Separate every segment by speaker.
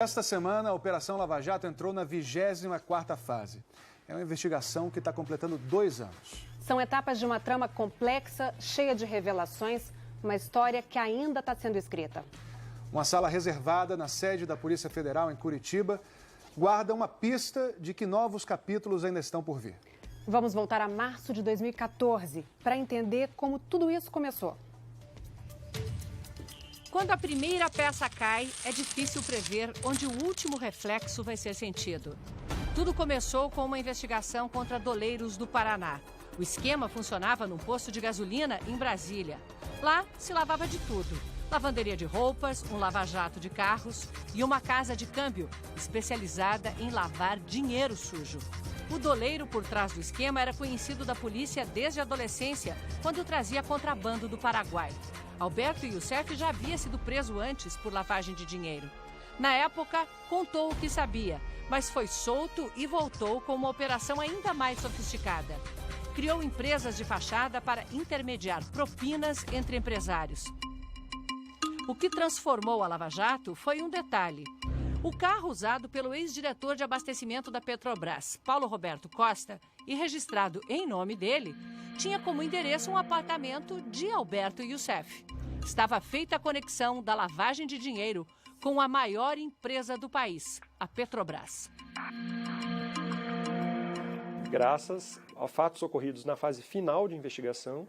Speaker 1: Esta semana, a Operação Lava Jato entrou na 24ª fase. É uma investigação que está completando 2 anos.
Speaker 2: São etapas de uma trama complexa, cheia de revelações, uma história que ainda está sendo escrita.
Speaker 1: Uma sala reservada na sede da Polícia Federal, em Curitiba, guarda uma pista de que novos capítulos ainda estão por vir.
Speaker 2: Vamos voltar a março de 2014 para entender como tudo isso começou.
Speaker 3: Quando a primeira peça cai, é difícil prever onde o último reflexo vai ser sentido. Tudo começou com uma investigação contra doleiros do Paraná. O esquema funcionava num posto de gasolina em Brasília. Lá se lavava de tudo: lavanderia de roupas, um lava-jato de carros e uma casa de câmbio especializada em lavar dinheiro sujo. O doleiro por trás do esquema era conhecido da polícia desde a adolescência, quando trazia contrabando do Paraguai. Alberto Youssef já havia sido preso antes por lavagem de dinheiro. Na época, contou o que sabia, mas foi solto e voltou com uma operação ainda mais sofisticada. Criou empresas de fachada para intermediar propinas entre empresários. O que transformou a Lava Jato foi um detalhe. O carro usado pelo ex-diretor de abastecimento da Petrobras, Paulo Roberto Costa, e registrado em nome dele, tinha como endereço um apartamento de Alberto Youssef. Estava feita a conexão da lavagem de dinheiro com a maior empresa do país, a Petrobras.
Speaker 4: Graças a fatos ocorridos na fase final de investigação,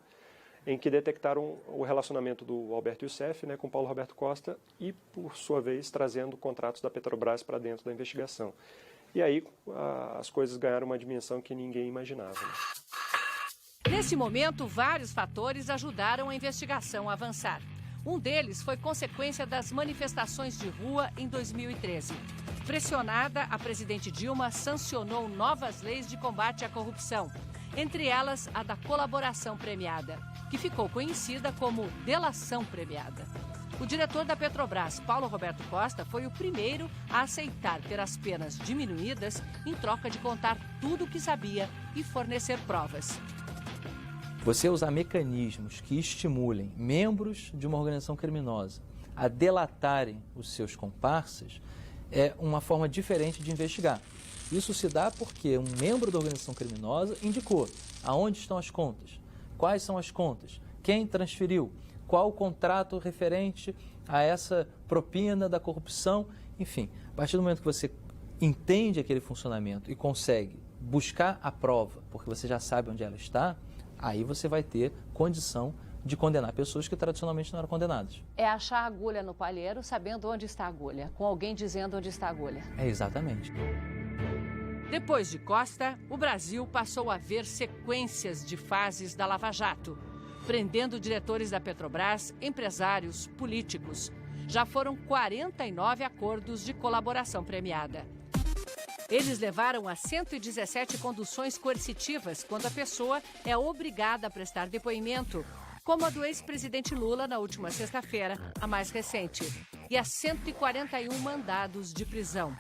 Speaker 4: em que detectaram o relacionamento do Alberto Youssef, com Paulo Roberto Costa e, por sua vez, trazendo contratos da Petrobras para dentro da investigação. E aí as coisas ganharam uma dimensão que ninguém imaginava.
Speaker 3: Nesse momento, vários fatores ajudaram a investigação a avançar. Um deles foi consequência das manifestações de rua em 2013. Pressionada, a presidente Dilma sancionou novas leis de combate à corrupção, entre elas a da colaboração premiada, que ficou conhecida como delação premiada. O diretor da Petrobras, Paulo Roberto Costa, foi o primeiro a aceitar ter as penas diminuídas em troca de contar tudo o que sabia e fornecer provas.
Speaker 5: Você usar mecanismos que estimulem membros de uma organização criminosa a delatarem os seus comparsas é uma forma diferente de investigar. Isso se dá porque um membro da organização criminosa indicou aonde estão as contas, quais são as contas, quem transferiu, qual o contrato referente a essa propina da corrupção, enfim. A partir do momento que você entende aquele funcionamento e consegue buscar a prova, porque você já sabe onde ela está, aí você vai ter condição de condenar pessoas que tradicionalmente não eram condenadas.
Speaker 3: É achar a agulha no palheiro sabendo onde está a agulha, com alguém dizendo onde está a agulha.
Speaker 5: É exatamente.
Speaker 3: Depois de Costa, o Brasil passou a ver sequências de fases da Lava Jato, prendendo diretores da Petrobras, empresários, políticos. Já foram 49 acordos de colaboração premiada. Eles levaram a 117 conduções coercitivas, quando a pessoa é obrigada a prestar depoimento, como a do ex-presidente Lula na última sexta-feira, a mais recente, e a 141 mandados de prisão.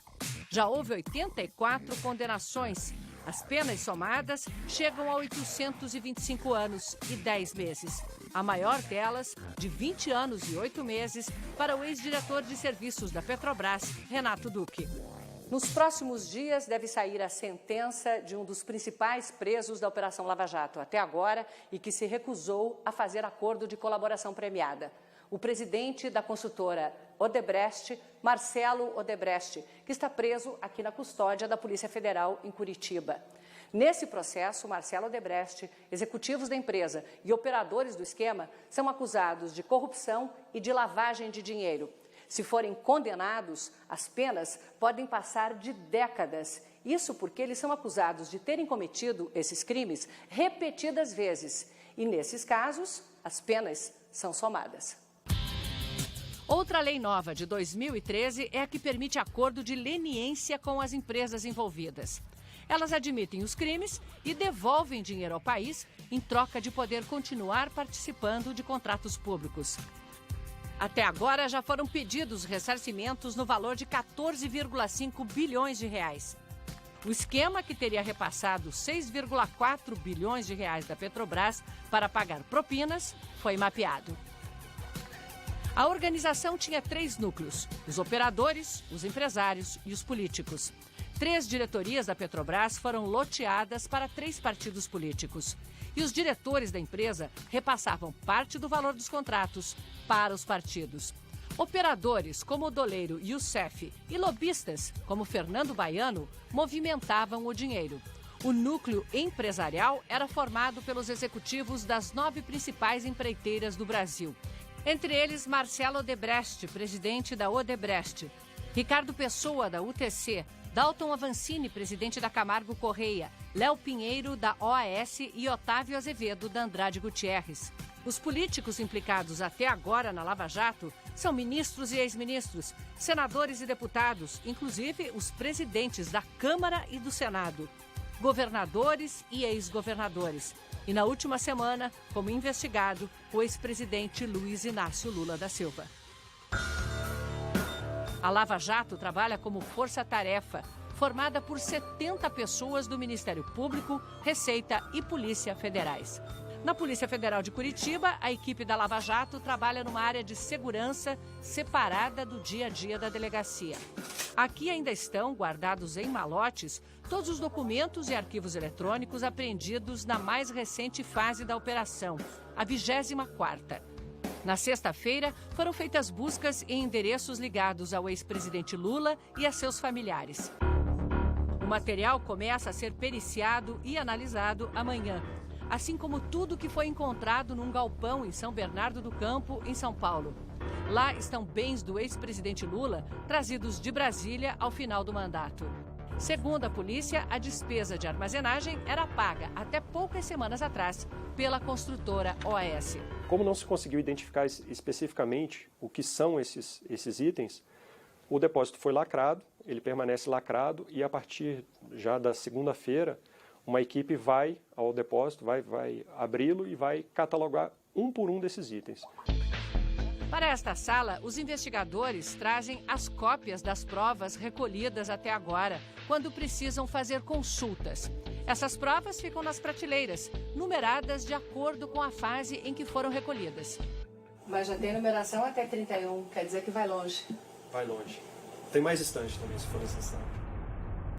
Speaker 3: Já houve 84 condenações. As penas somadas chegam a 825 anos e 10 meses. A maior delas, de 20 anos e 8 meses, para o ex-diretor de serviços da Petrobras, Renato Duque. Nos próximos dias deve sair a sentença de um dos principais presos da Operação Lava Jato até agora e que se recusou a fazer acordo de colaboração premiada. O presidente da consultora Odebrecht, Marcelo Odebrecht, que está preso aqui na custódia da Polícia Federal em Curitiba. Nesse processo, Marcelo Odebrecht, executivos da empresa e operadores do esquema são acusados de corrupção e de lavagem de dinheiro. Se forem condenados, as penas podem passar de décadas. Isso porque eles são acusados de terem cometido esses crimes repetidas vezes. E, nesses casos, as penas são somadas. Outra lei nova de 2013 é a que permite acordo de leniência com as empresas envolvidas. Elas admitem os crimes e devolvem dinheiro ao país em troca de poder continuar participando de contratos públicos. Até agora já foram pedidos ressarcimentos no valor de 14,5 bilhões de reais. O esquema, que teria repassado 6,4 bilhões de reais da Petrobras para pagar propinas, foi mapeado. A organização tinha 3 núcleos: os operadores, os empresários e os políticos. 3 diretorias da Petrobras foram loteadas para 3 partidos políticos. E os diretores da empresa repassavam parte do valor dos contratos para os partidos. Operadores como o doleiro Youssef e lobistas como Fernando Baiano movimentavam o dinheiro. O núcleo empresarial era formado pelos executivos das 9 principais empreiteiras do Brasil. Entre eles, Marcelo Odebrecht, presidente da Odebrecht, Ricardo Pessoa, da UTC, Dalton Avancini, presidente da Camargo Correia, Léo Pinheiro, da OAS e Otávio Azevedo, da Andrade Gutierrez. Os políticos implicados até agora na Lava Jato são ministros e ex-ministros, senadores e deputados, inclusive os presidentes da Câmara e do Senado, governadores e ex-governadores. E na última semana, como investigado, o ex-presidente Luiz Inácio Lula da Silva. A Lava Jato trabalha como força-tarefa, formada por 70 pessoas do Ministério Público, Receita e Polícia Federais. Na Polícia Federal de Curitiba, a equipe da Lava Jato trabalha numa área de segurança separada do dia a dia da delegacia. Aqui ainda estão guardados em malotes todos os documentos e arquivos eletrônicos apreendidos na mais recente fase da operação, a 24ª. Na sexta-feira, foram feitas buscas em endereços ligados ao ex-presidente Lula e a seus familiares. O material começa a ser periciado e analisado amanhã, assim como tudo que foi encontrado num galpão em São Bernardo do Campo, em São Paulo. Lá estão bens do ex-presidente Lula trazidos de Brasília ao final do mandato. Segundo a polícia, a despesa de armazenagem era paga até poucas semanas atrás pela construtora OAS.
Speaker 4: Como não se conseguiu identificar especificamente o que são esses itens, o depósito foi lacrado, ele permanece lacrado e a partir já da segunda-feira, uma equipe vai ao depósito, vai abri-lo e vai catalogar um por um desses itens.
Speaker 3: Para esta sala, os investigadores trazem as cópias das provas recolhidas até agora, quando precisam fazer consultas. Essas provas ficam nas prateleiras, numeradas de acordo com a fase em que foram recolhidas.
Speaker 6: Mas já tem numeração até 31, quer dizer que vai longe.
Speaker 4: Vai longe. Tem mais estantes também, se for necessário.